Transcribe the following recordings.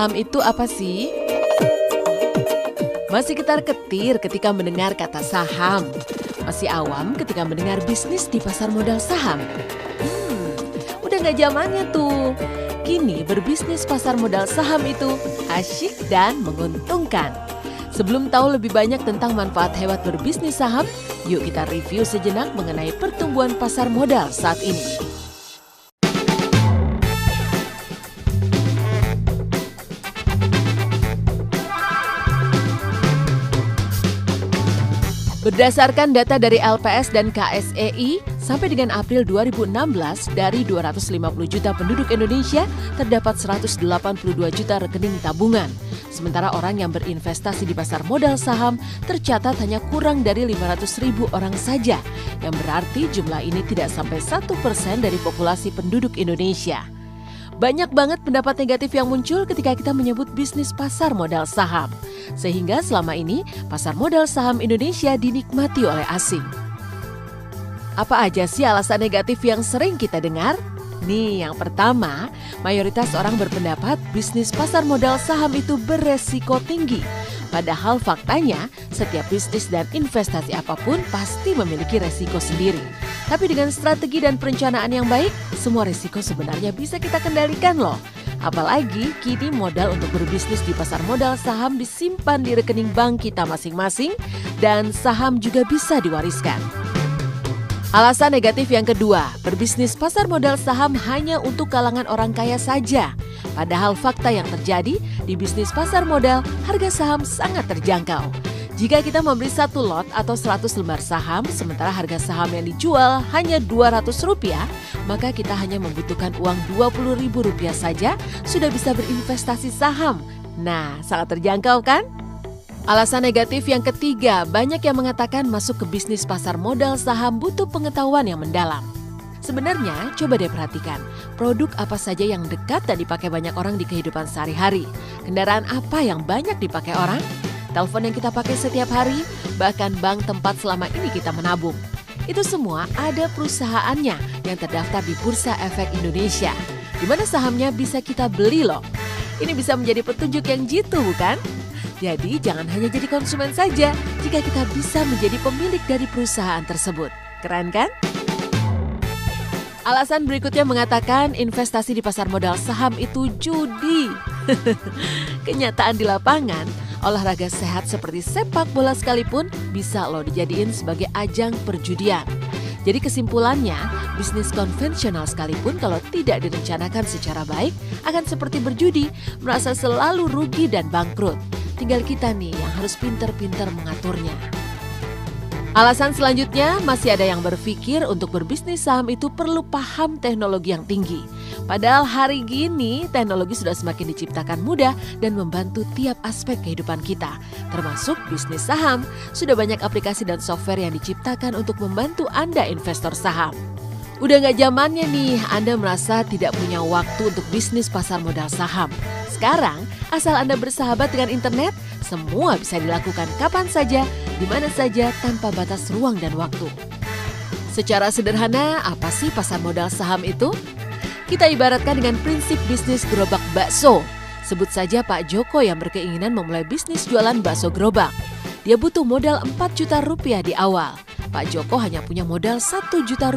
saham itu apa sih? Masih ketar-ketir ketika mendengar kata saham. Masih awam ketika mendengar bisnis di pasar modal saham. Udah gak zamannya tuh. Kini berbisnis pasar modal saham itu asyik dan menguntungkan. Sebelum tahu lebih banyak tentang manfaat hebat berbisnis saham, yuk kita review sejenak mengenai pertumbuhan pasar modal saat ini. Berdasarkan data dari LPS dan KSEI, sampai dengan April 2016, dari 250 juta penduduk Indonesia, terdapat 182 juta rekening tabungan. Sementara orang yang berinvestasi di pasar modal saham tercatat hanya kurang dari 500 ribu orang saja, yang berarti jumlah ini tidak sampai 1% dari populasi penduduk Indonesia. Banyak banget pendapat negatif yang muncul ketika kita menyebut bisnis pasar modal saham. Sehingga selama ini pasar modal saham Indonesia dinikmati oleh asing. Apa aja sih alasan negatif yang sering kita dengar? Nih, yang pertama, mayoritas orang berpendapat bisnis pasar modal saham itu beresiko tinggi. Padahal faktanya, setiap bisnis dan investasi apapun pasti memiliki resiko sendiri. Tapi dengan strategi dan perencanaan yang baik, semua resiko sebenarnya bisa kita kendalikan loh. Apalagi kini modal untuk berbisnis di pasar modal saham disimpan di rekening bank kita masing-masing dan saham juga bisa diwariskan. Alasan negatif yang kedua, berbisnis pasar modal saham hanya untuk kalangan orang kaya saja. Padahal fakta yang terjadi di bisnis pasar modal, harga saham sangat terjangkau. Jika kita membeli satu lot atau 100 lembar saham, sementara harga saham yang dijual hanya Rp200, maka kita hanya membutuhkan uang Rp20.000 saja sudah bisa berinvestasi saham. Nah, sangat terjangkau kan? Alasan negatif yang ketiga, banyak yang mengatakan masuk ke bisnis pasar modal saham butuh pengetahuan yang mendalam. Sebenarnya, coba deh perhatikan, produk apa saja yang dekat dan dipakai banyak orang di kehidupan sehari-hari? Kendaraan apa yang banyak dipakai orang? Telepon yang kita pakai setiap hari, bahkan bank tempat selama ini kita menabung. Itu semua ada perusahaannya yang terdaftar di Bursa Efek Indonesia, di mana sahamnya bisa kita beli loh. Ini bisa menjadi petunjuk yang jitu, bukan? Jadi jangan hanya jadi konsumen saja jika kita bisa menjadi pemilik dari perusahaan tersebut. Keren kan? Alasan berikutnya mengatakan investasi di pasar modal saham itu judi. Kenyataan di lapangan, olahraga sehat seperti sepak bola sekalipun bisa loh dijadiin sebagai ajang perjudian. Jadi kesimpulannya, bisnis konvensional sekalipun kalau tidak direncanakan secara baik akan seperti berjudi, merasa selalu rugi dan bangkrut. Tinggal kita nih yang harus pintar-pintar mengaturnya. Alasan selanjutnya, masih ada yang berpikir untuk berbisnis saham itu perlu paham teknologi yang tinggi. Padahal hari gini teknologi sudah semakin diciptakan mudah dan membantu tiap aspek kehidupan kita. Termasuk bisnis saham, sudah banyak aplikasi dan software yang diciptakan untuk membantu Anda investor saham. Udah gak zamannya nih Anda merasa tidak punya waktu untuk bisnis pasar modal saham. Sekarang, asal Anda bersahabat dengan internet, semua bisa dilakukan kapan saja, di mana saja tanpa batas ruang dan waktu. Secara sederhana, apa sih pasar modal saham itu? Kita ibaratkan dengan prinsip bisnis gerobak bakso. Sebut saja Pak Joko yang berkeinginan memulai bisnis jualan bakso gerobak. Dia butuh modal Rp4 juta di awal. Pak Joko hanya punya modal Rp1 juta.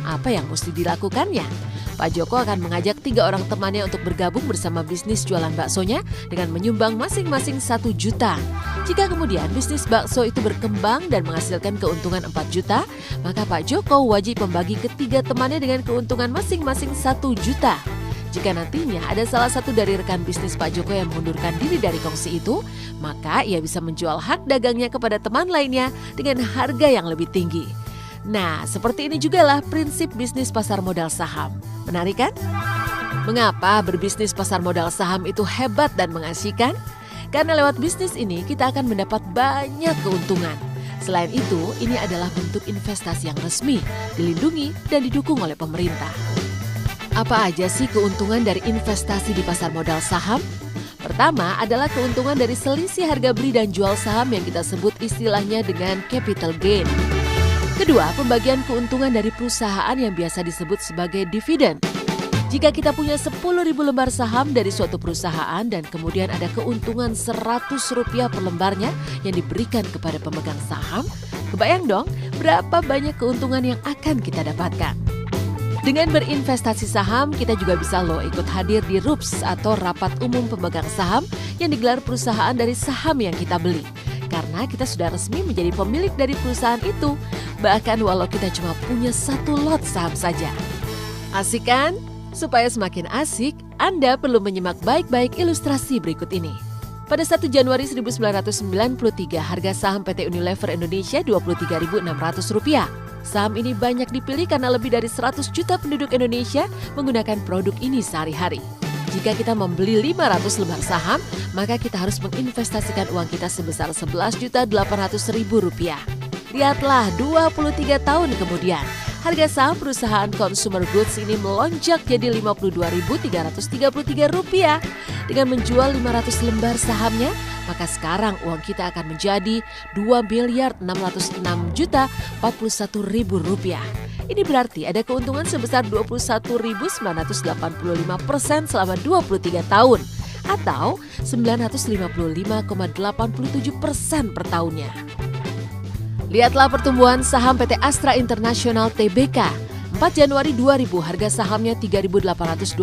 Apa yang mesti dilakukannya? Pak Joko akan mengajak 3 orang temannya untuk bergabung bersama bisnis jualan baksonya dengan menyumbang masing-masing Rp1 juta. Jika kemudian bisnis bakso itu berkembang dan menghasilkan keuntungan Rp4 juta, maka Pak Joko wajib membagi ke 3 temannya dengan keuntungan masing-masing Rp1 juta. Jika nantinya ada salah satu dari rekan bisnis Pak Joko yang mengundurkan diri dari kongsi itu, maka ia bisa menjual hak dagangnya kepada teman lainnya dengan harga yang lebih tinggi. Nah, seperti ini jugalah prinsip bisnis pasar modal saham. Menarik kan? Mengapa berbisnis pasar modal saham itu hebat dan mengasyikan? Karena lewat bisnis ini kita akan mendapat banyak keuntungan. Selain itu, ini adalah bentuk investasi yang resmi, dilindungi dan didukung oleh pemerintah. Apa aja sih keuntungan dari investasi di pasar modal saham? Pertama adalah keuntungan dari selisih harga beli dan jual saham yang kita sebut istilahnya dengan capital gain. Kedua, pembagian keuntungan dari perusahaan yang biasa disebut sebagai dividen. Jika kita punya 10.000 lembar saham dari suatu perusahaan dan kemudian ada keuntungan Rp100 per lembarnya yang diberikan kepada pemegang saham, kebayang dong berapa banyak keuntungan yang akan kita dapatkan. Dengan berinvestasi saham, kita juga bisa ikut hadir di RUPS atau Rapat Umum Pemegang Saham yang digelar perusahaan dari saham yang kita beli. Karena kita sudah resmi menjadi pemilik dari perusahaan itu, bahkan walau kita cuma punya 1 lot saham saja. Asik kan? Supaya semakin asik, Anda perlu menyimak baik-baik ilustrasi berikut ini. Pada 1 Januari 1993, harga saham PT Unilever Indonesia Rp23.600. Saham ini banyak dipilih karena lebih dari 100 juta penduduk Indonesia menggunakan produk ini sehari-hari. Jika kita membeli 500 lembar saham, maka kita harus menginvestasikan uang kita sebesar Rp11.800.000. Lihatlah 23 tahun kemudian, harga saham perusahaan consumer goods ini melonjak jadi Rp52.333. Dengan menjual 500 lembar sahamnya, maka sekarang uang kita akan menjadi Rp2.606.041.000. Ini berarti ada keuntungan sebesar 21.985% selama 23 tahun atau 955,87% per tahunnya. Lihatlah pertumbuhan saham PT Astra International Tbk. 4 Januari 2000 harga sahamnya Rp3.825.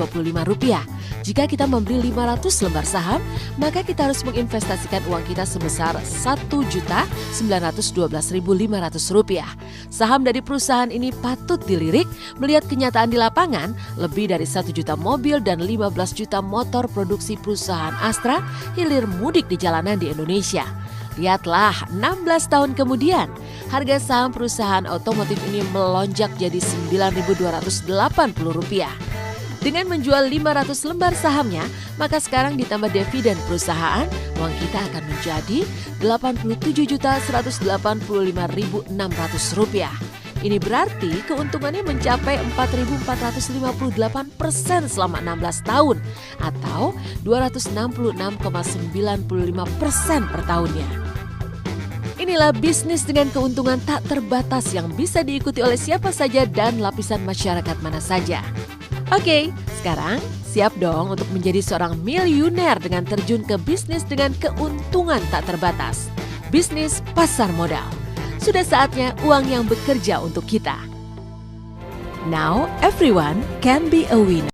Jika kita membeli 500 lembar saham, maka kita harus menginvestasikan uang kita sebesar Rp1.912.500. Saham dari perusahaan ini patut dilirik melihat kenyataan di lapangan, lebih dari 1 juta mobil dan 15 juta motor produksi perusahaan Astra hilir mudik di jalanan di Indonesia. Lihatlah, 16 tahun kemudian, harga saham perusahaan otomotif ini melonjak jadi Rp9.280. Dengan menjual 500 lembar sahamnya, maka sekarang ditambah dividen perusahaan, uang kita akan menjadi Rp87.185.600. Ini berarti keuntungannya mencapai 4.458% selama 16 tahun atau 266,95% per tahunnya. Inilah bisnis dengan keuntungan tak terbatas yang bisa diikuti oleh siapa saja dan lapisan masyarakat mana saja. Oke, sekarang siap dong untuk menjadi seorang miliuner dengan terjun ke bisnis dengan keuntungan tak terbatas. Bisnis pasar modal. Sudah saatnya uang yang bekerja untuk kita. Now everyone can be a winner.